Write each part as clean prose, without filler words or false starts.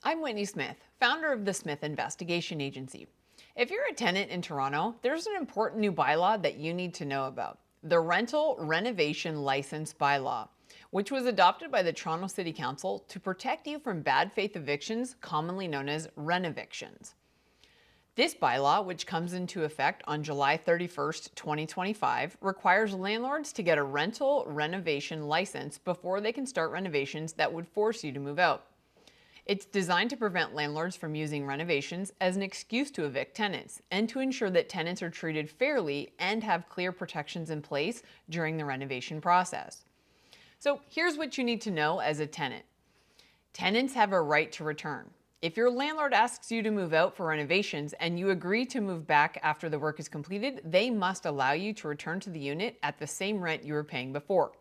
I'm Whitney Smith, founder of the Smith Investigation Agency. If you're a tenant in Toronto, there's an important new bylaw that you need to know about, the Rental Renovation License Bylaw, which was adopted by the Toronto City Council to protect you from bad faith evictions, commonly known as renovictions. This bylaw, which comes into effect on July 31st, 2025, requires landlords to get a rental renovation license before they can start renovations that would force you to move out. It's designed to prevent landlords from using renovations as an excuse to evict tenants and to ensure that tenants are treated fairly and have clear protections in place during the renovation process. So here's what you need to know as a tenant. Tenants have a right to return. If your landlord asks you to move out for renovations and you agree to move back after the work is completed, they must allow you to return to the unit at the same rent you were paying before.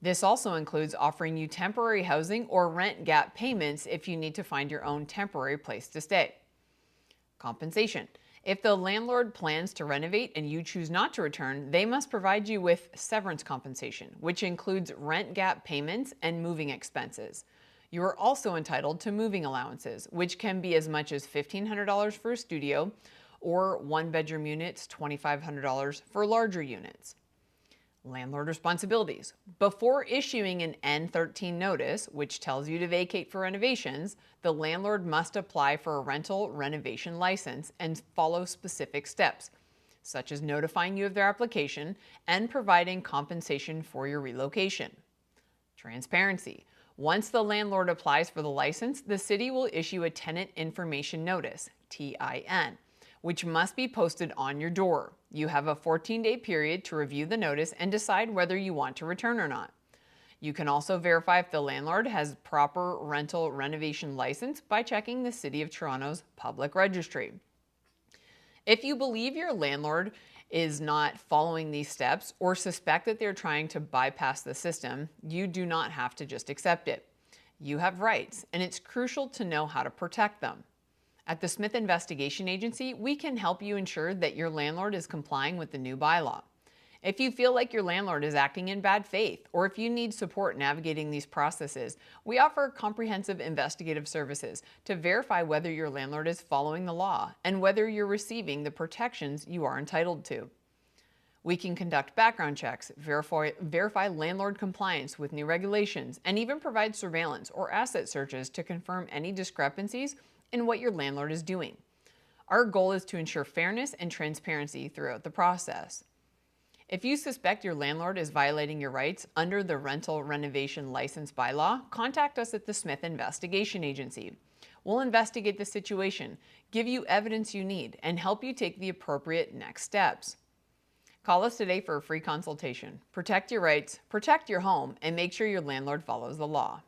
This also includes offering you temporary housing or rent gap payments if you need to find your own temporary place to stay. Compensation. If the landlord plans to renovate and you choose not to return, they must provide you with severance compensation, which includes rent gap payments and moving expenses. You are also entitled to moving allowances, which can be as much as $1,500 for a studio or one-bedroom units, $2,500 for larger units. Landlord responsibilities. Before issuing an N13 notice, which tells you to vacate for renovations, the landlord must apply for a rental renovation license and follow specific steps, such as notifying you of their application and providing compensation for your relocation. Transparency. Once the landlord applies for the license, the city will issue a Tenant Information Notice, TIN, which must be posted on your door. You have a 14-day period to review the notice and decide whether you want to return or not. You can also verify if the landlord has proper rental renovation license by checking the City of Toronto's Public Registry. If you believe your landlord is not following these steps or suspect that they're trying to bypass the system, you do not have to just accept it. You have rights, and it's crucial to know how to protect them. At the Smith Investigation Agency, we can help you ensure that your landlord is complying with the new bylaw. If you feel like your landlord is acting in bad faith, or if you need support navigating these processes, we offer comprehensive investigative services to verify whether your landlord is following the law and whether you're receiving the protections you are entitled to. We can conduct background checks, verify landlord compliance with new regulations, and even provide surveillance or asset searches to confirm any discrepancies in what your landlord is doing. Our goal is to ensure fairness and transparency throughout the process. If you suspect your landlord is violating your rights under the Rental Renovation License Bylaw, contact us at the Smith Investigation Agency. We'll investigate the situation, give you evidence you need, and help you take the appropriate next steps. Call us today for a free consultation. Protect your rights, protect your home, and make sure your landlord follows the law.